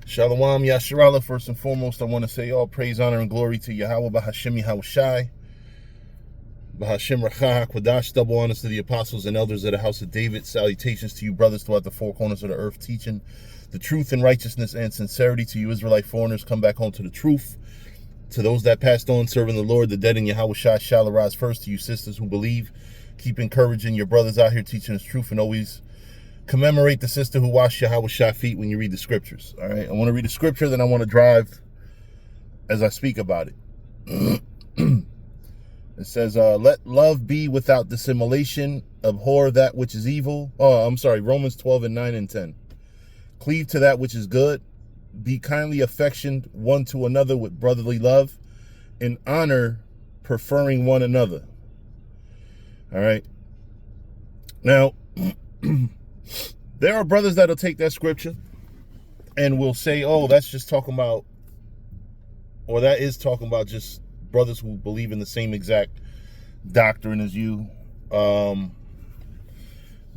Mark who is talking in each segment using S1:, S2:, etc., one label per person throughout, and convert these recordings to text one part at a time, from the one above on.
S1: Shalom Yasharallah. First and foremost, I want to say all praise, honor, and glory to Yahweh Bahashim Yahushai. Bahashim Rachah HaKwadash. Double honors to the apostles and elders of the house of David. Salutations to you brothers throughout the four corners of the earth, teaching the truth and righteousness and sincerity. To you Israelite foreigners, come back home to the truth. To those that passed on serving the Lord, the dead in Yahushai shall arise first. To you sisters who believe, keep encouraging your brothers out here teaching the truth, and always commemorate the sister who washed Yahushai feet when you read the scriptures. All right, I want to read the scripture, then I want to drive as I speak about it. It says, let love be without dissimulation, abhor that which is evil. Romans 12 and 9 and 10. Cleave to that which is good. Be kindly affectioned one to another with brotherly love, in honor, preferring one another. All right. Now, there are brothers that'll take that scripture and will say, oh, that's just talking about, or that is talking about just brothers who believe in the same exact doctrine as you. The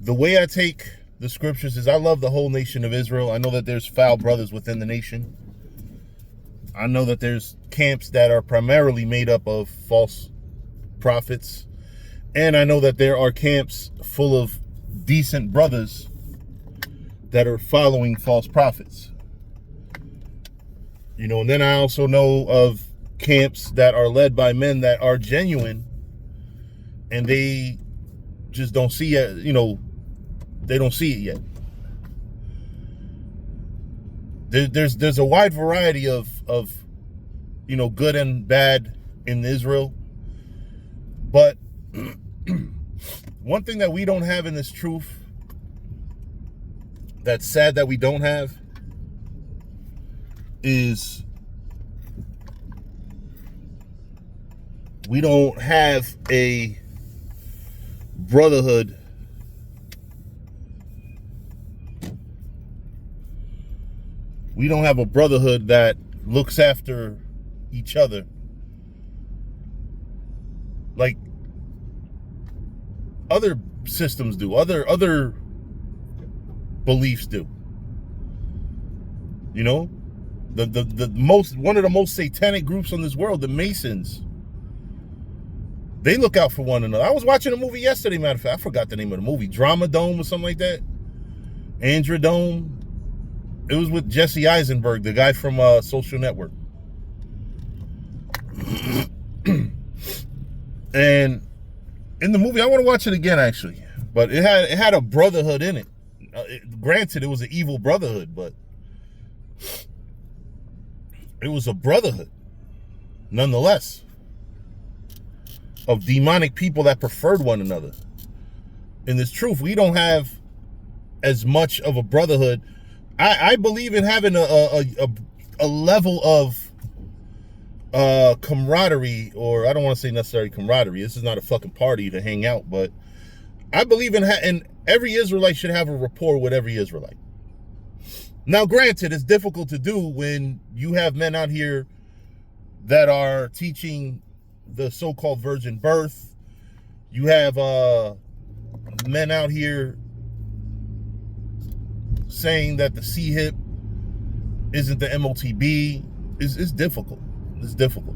S1: way I take the scriptures is I love the whole nation of Israel. I know that there's foul brothers within the nation. I know that there's camps that are primarily made up of false prophets. And I know that there are camps full of decent brothers that are following false prophets. You know, and then I also know of camps that are led by men that are genuine, and they just don't see it, you know, they don't see it yet. There's a wide variety of you know, good and bad in Israel. But one thing that we don't have in this truth, that's sad that we don't have, is we don't have a brotherhood that looks after each other like other systems do, other beliefs do. You know, one of the most satanic groups on this world, the Masons, they look out for one another. I was watching a movie yesterday, matter of fact, I forgot the name of the movie, Drama Dome or something like that, Andra Dome. It was with Jesse Eisenberg, the guy from Social Network. And in the movie, I want to watch it again actually, but it had a brotherhood in it. Granted, it was an evil brotherhood, but it was a brotherhood nonetheless of demonic people that preferred one another. In this truth, we don't have as much of a brotherhood. I believe in having a level of camaraderie, or I don't want to say necessarily camaraderie. This is not a fucking party to hang out, but I believe in every Israelite should have a rapport with every Israelite. Now, granted, it's difficult to do when you have men out here that are teaching the so-called virgin birth. You have men out here saying that the C-hip isn't the MOTB. It's difficult. It's difficult.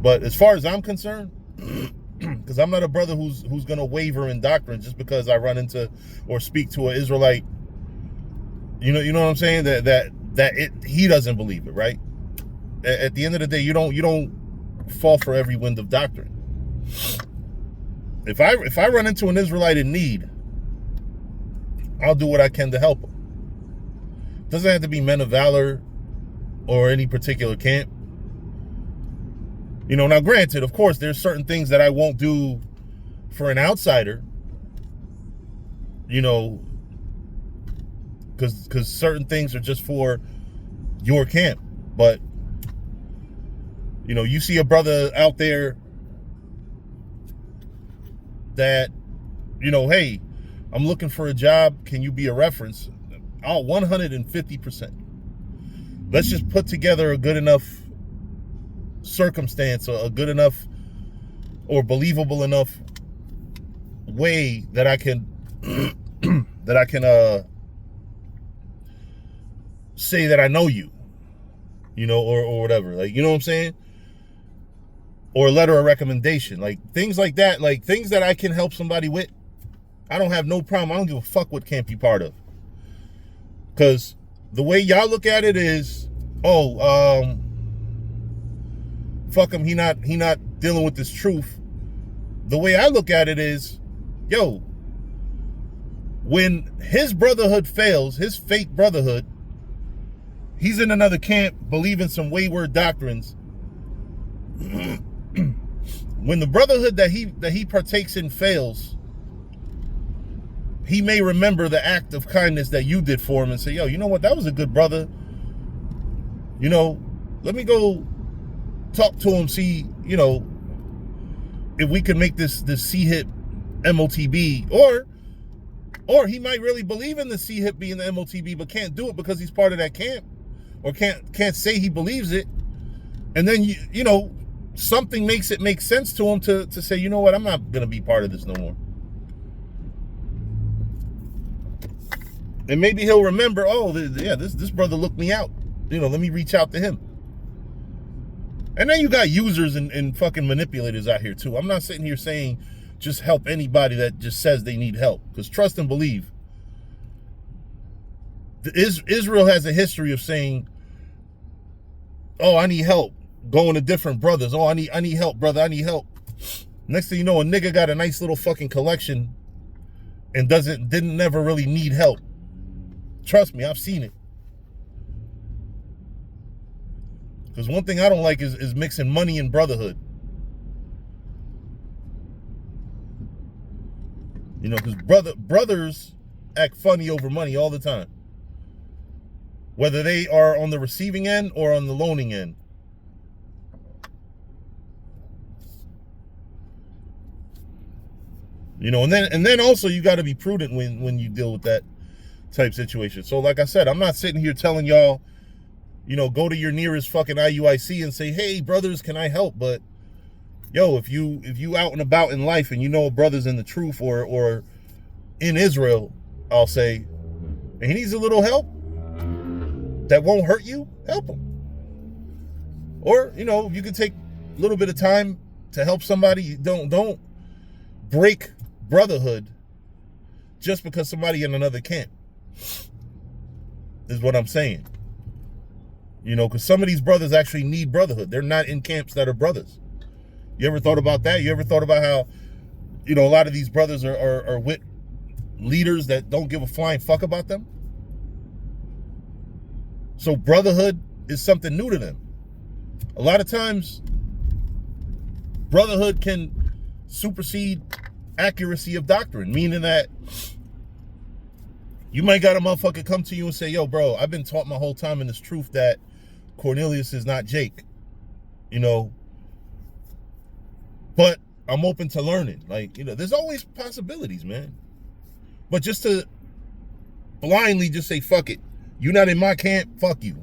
S1: But as far as I'm concerned, because I'm not a brother who's going to waver in doctrine just because I run into or speak to an Israelite. You know what I'm saying? He doesn't believe it, right? At the end of the day, you don't fall for every wind of doctrine. If I run into an Israelite in need, I'll do what I can to help them. It doesn't have to be men of valor or any particular camp. You know, now granted, of course, there's certain things that I won't do for an outsider. You know, because certain things are just for your camp. But, you know, you see a brother out there that, you know, hey, I'm looking for a job. Can you be a reference? Oh, 150%. Let's just put together a good enough circumstance, or a good enough or believable enough way that I can say that I know you, or whatever. Like, you know what I'm saying? Or a letter of recommendation. Like, things like that. Like, things that I can help somebody with. I don't have no problem. I don't give a fuck what camp you part of. Because the way y'all look at it is, fuck him, he not dealing with this truth. The way I look at it is, yo, when his brotherhood fails, his fake brotherhood, he's in another camp believing some wayward doctrines. When the brotherhood that he partakes in fails, he may remember the act of kindness that you did for him and say, yo, you know what? That was a good brother. Let me go talk to him, see, if we can make this C-hip MOTB. Or he might really believe in the C-hip being the MOTB, but can't do it because he's part of that camp. Or can't say he believes it. And then, something makes it make sense to him to say, you know what? I'm not going to be part of this no more. And maybe he'll remember, this brother looked me out. Let me reach out to him. And then you got users and fucking manipulators out here too. I'm not sitting here saying just help anybody that just says they need help. Because trust and believe. Israel has a history of saying, oh, I need help. Going to different brothers. Oh, I need help, brother. I need help. Next thing you know, a nigga got a nice little fucking collection and didn't never really need help. Trust me, I've seen it. Because one thing I don't like is mixing money and brotherhood. Because brothers act funny over money all the time. Whether they are on the receiving end or on the loaning end. And then also you got to be prudent when you deal with that type situation. So like I said, I'm not sitting here telling y'all, go to your nearest fucking IUIC and say, hey, brothers, can I help? But yo, if you out and about in life and a brother's in the truth or in Israel, I'll say, and he needs a little help that won't hurt you, help him. Or, if you can take a little bit of time to help somebody, don't break brotherhood just because somebody in another camp, is what I'm saying. Because some of these brothers actually need brotherhood. They're not in camps that are brothers. You ever thought about that? You ever thought about how, a lot of these brothers are with leaders that don't give a flying fuck about them? So brotherhood is something new to them. A lot of times, brotherhood can supersede accuracy of doctrine, meaning that you might got a motherfucker come to you and say, yo, bro, I've been taught my whole time in this truth that Cornelius is not Jake, but I'm open to learning. Like, there's always possibilities, man. But just to blindly just say, fuck it, you're not in my camp, fuck you.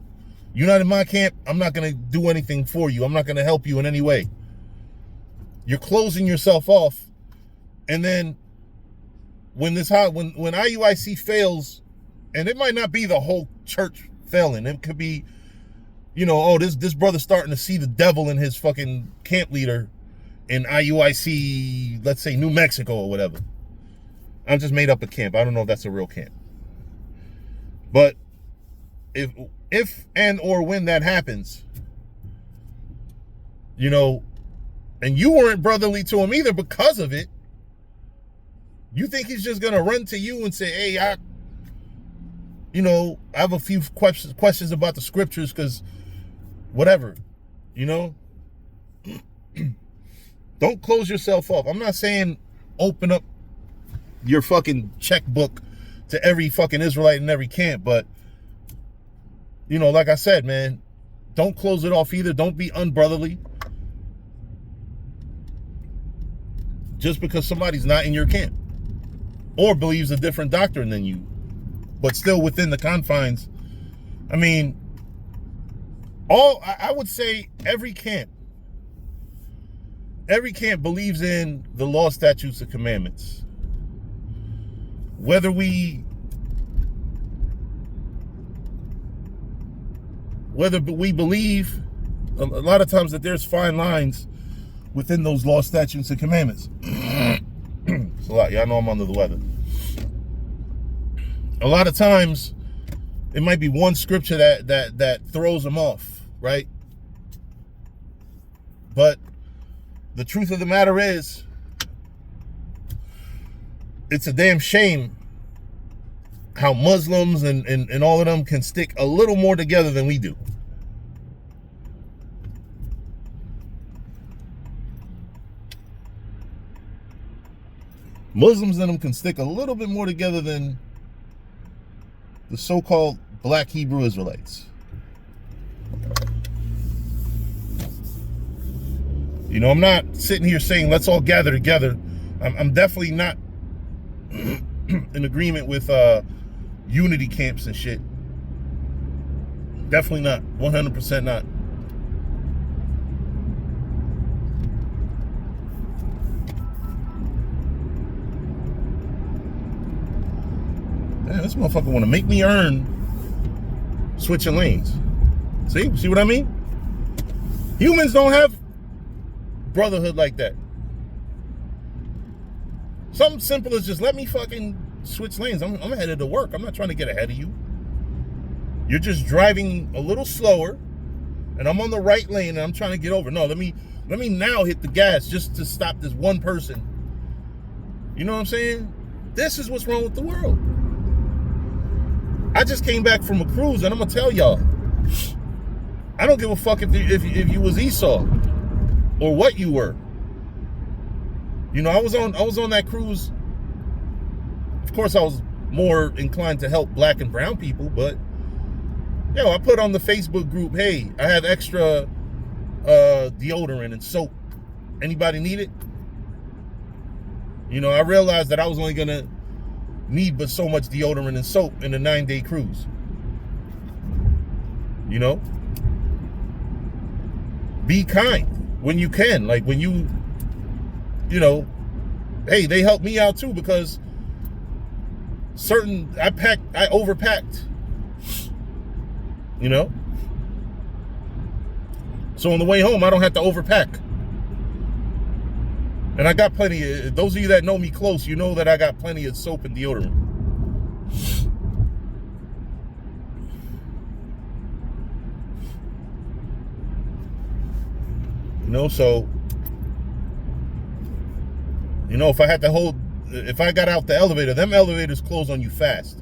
S1: You're not in my camp, I'm not going to do anything for you. I'm not going to help you in any way. You're closing yourself off. And then when IUIC fails, and it might not be the whole church failing. It could be, this brother's starting to see the devil in his fucking camp leader in IUIC, let's say New Mexico or whatever. I just made up a camp. I don't know if that's a real camp. But if and or when that happens, and you weren't brotherly to him either because of it, you think he's just going to run to you and say, hey, I have a few questions about the scriptures because whatever, Don't close yourself off. I'm not saying open up your fucking checkbook to every fucking Israelite in every camp, but, like I said, man, don't close it off either. Don't be unbrotherly just because somebody's not in your camp or believes a different doctrine than you, but still within the confines. I mean, I would say every camp believes in the law, statutes, and commandments. Whether we whether we believe a lot of times that there's fine lines within those laws, statutes, and commandments. It's a lot. Y'all know I'm under the weather. A lot of times, it might be one scripture that throws them off, right? But the truth of the matter is, it's a damn shame how Muslims and all of them can stick a little more together than we do. Muslims and them can stick a little bit more together than the so-called black Hebrew Israelites. You know, I'm not sitting here saying let's all gather together. I'm definitely not in agreement with unity camps and shit. Definitely not. 100% not. Man, this motherfucker want to make me earn switching lanes. See what I mean? Humans don't have brotherhood like that. Something simple as just let me fucking switch lanes. I'm headed to work. I'm not trying to get ahead of you. You're just driving a little slower, and I'm on the right lane, and I'm trying to get over. No, let me now hit the gas just to stop this one person. You know what I'm saying? This is what's wrong with the world. I just came back from a cruise, and I'm gonna tell y'all, I don't give a fuck if you was Esau or what you were. You know, I was on that cruise. Of course, I was more inclined to help black and brown people, but yo, I put on the Facebook group, hey, I have extra deodorant and soap. Anybody need it? You know, I realized that I was only gonna need but so much deodorant and soap in a 9-day cruise. You know? Be kind when you can. Like when you know, hey, they helped me out too because I overpacked. You know? So on the way home, I don't have to overpack. And I got plenty of, those of you that know me close, you know that I got plenty of soap and deodorant. You know, so, you know, if I got out the elevator, them elevators close on you fast.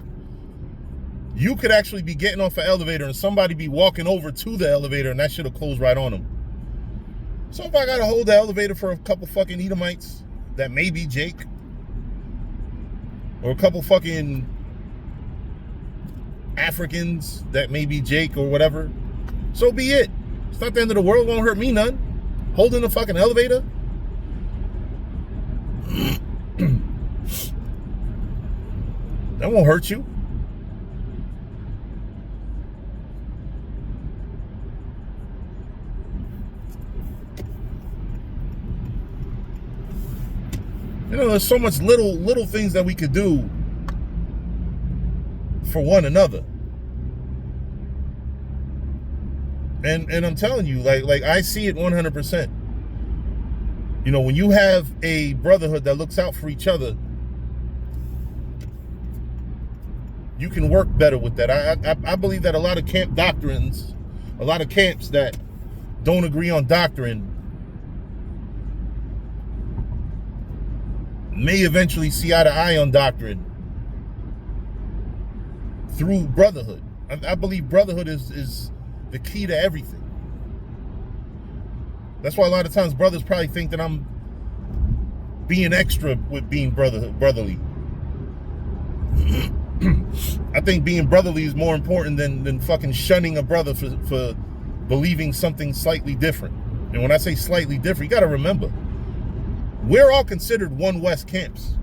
S1: You could actually be getting off an elevator and somebody be walking over to the elevator and that shit'll close right on them. So if I gotta hold the elevator for a couple fucking Edomites, that may be Jake, or a couple fucking Africans, that may be Jake or whatever, so be it. It's not the end of the world, won't hurt me none. Holding the fucking elevator. That won't hurt you. You know, there's so much little things that we could do for one another. And I'm telling you, like I see it 100%. You know, when you have a brotherhood that looks out for each other, you can work better with that. I believe that a lot of camp doctrines, a lot of camps that don't agree on doctrine may eventually see eye to eye on doctrine through brotherhood. I believe brotherhood is the key to everything. That's why a lot of times brothers probably think that I'm being extra with being brotherly. I think being brotherly is more important than fucking shunning a brother for believing something slightly different. And when I say slightly different, you got to remember, we're all considered one West camps.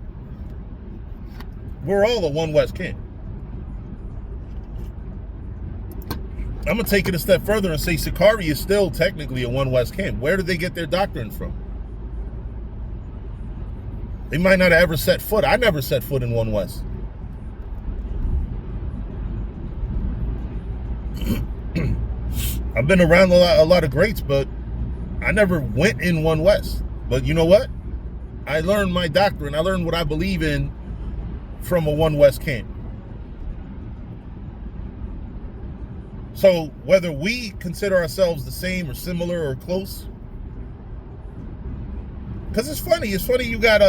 S1: We're all a one West camp. I'm going to take it a step further and say Sakari is still technically a one West camp. Where did they get their doctrine from? They might not have ever set foot. I never set foot in one West. I've been around a lot of greats, but I never went in One West. But you know what? I learned my doctrine. I learned what I believe in from a One West camp. So whether we consider ourselves the same or similar or close, because it's funny you got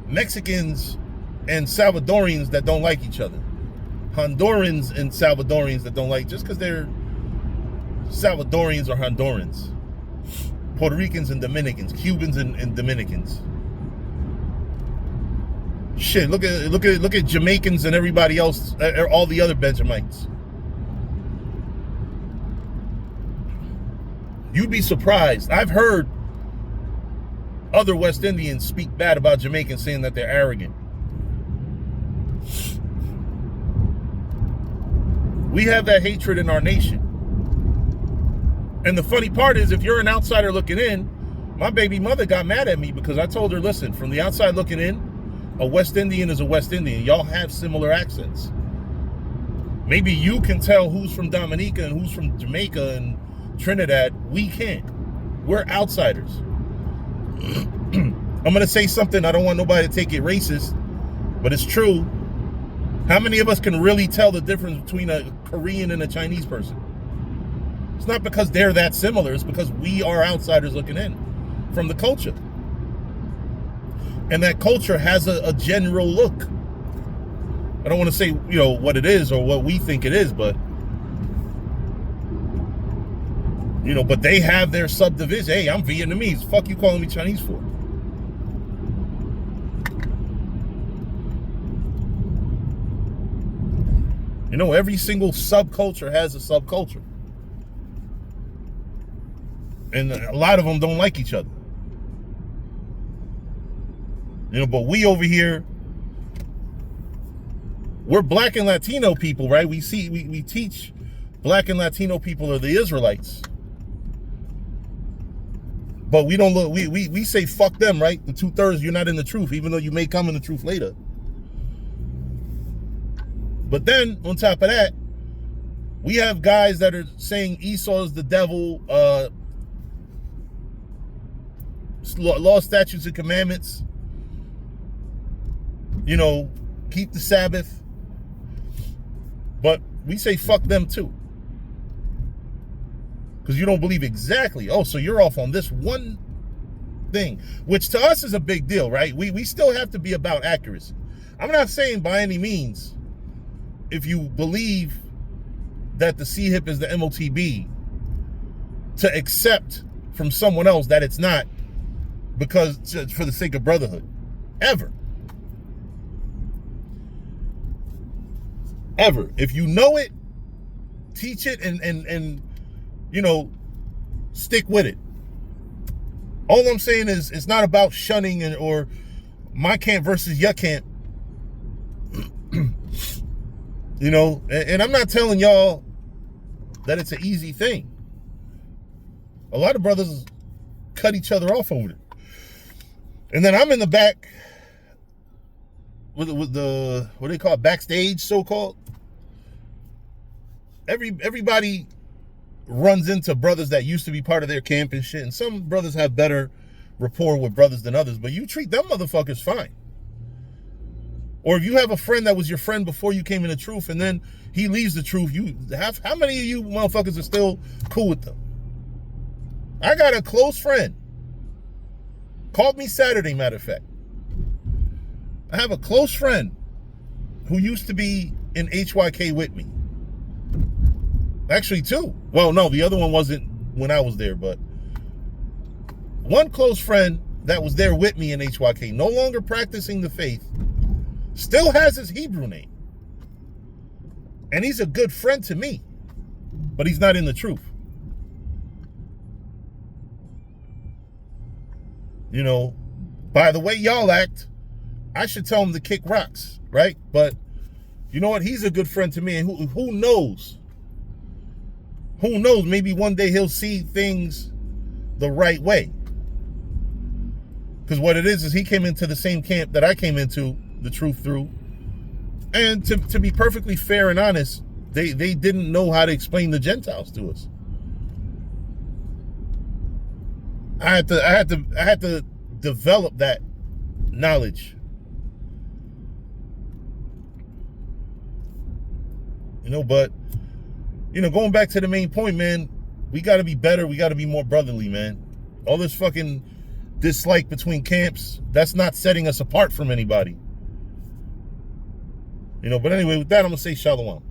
S1: Mexicans and Salvadorians that don't like each other. Hondurans and Salvadorians that don't like, just because they're Salvadorians or Hondurans. Puerto Ricans and Dominicans, Cubans and Dominicans. Shit, look at Jamaicans and everybody else, all the other Benjamites. You'd be surprised. I've heard other West Indians speak bad about Jamaicans, saying that they're arrogant. We have that hatred in our nation. And the funny part is, if you're an outsider looking in, my baby mother got mad at me because I told her, listen, from the outside looking in, a West Indian is a West Indian. Y'all have similar accents. Maybe you can tell who's from Dominica and who's from Jamaica and Trinidad. We can't. We're outsiders. I'm going to say something. I don't want nobody to take it racist, but it's true. How many of us can really tell the difference between a Korean and a Chinese person? It's not because they're that similar. It's because we are outsiders looking in from the culture. And that culture has a general look. I don't want to say, what it is or what we think it is, but, but they have their subdivision. Hey, I'm Vietnamese. Fuck you calling me Chinese for? Every single subculture has a subculture. And a lot of them don't like each other. But we over here, we're Black and Latino people, right? We teach Black and Latino people are the Israelites. But we don't look, we say fuck them, right? The 2/3, you're not in the truth, even though you may come in the truth later. But then, on top of that, we have guys that are saying Esau is the devil, law, statutes, and commandments. Keep the Sabbath. But we say fuck them too. Because you don't believe exactly. Oh, so you're off on this one thing, which to us is a big deal, right? We still have to be about accuracy. I'm not saying by any means, if you believe that the C-HIP is the MOTB, to accept from someone else that it's not, because for the sake of brotherhood. Ever. If you know it, teach it and stick with it. All I'm saying is it's not about shunning or my camp versus your camp. And I'm not telling y'all that it's an easy thing. A lot of brothers cut each other off over it. And then I'm in the back with the what do they call it, backstage, so-called. Everybody runs into brothers that used to be part of their camp and shit, and some brothers have better rapport with brothers than others, but you treat them motherfuckers fine. Or if you have a friend that was your friend before you came in the truth and then he leaves the truth, how many of you motherfuckers are still cool with them? I got a close friend. Called me Saturday, matter of fact. I have a close friend who used to be in HYK with me. Actually, two. Well, no, the other one wasn't when I was there, but one close friend that was there with me in HYK, no longer practicing the faith, still has his Hebrew name. And he's a good friend to me, but he's not in the truth. By the way y'all act, I should tell him to kick rocks, right? But you know what? He's a good friend to me, and who knows? Who knows? Maybe one day he'll see things the right way. Because what it is he came into the same camp that I came into the truth through. And to be perfectly fair and honest, They didn't know how to explain the Gentiles to us. I had to develop that knowledge. But going back to the main point, man, we got to be better. We got to be more brotherly, man. All this fucking dislike between camps, that's not setting us apart from anybody. But anyway, with that, I'm gonna say shalom.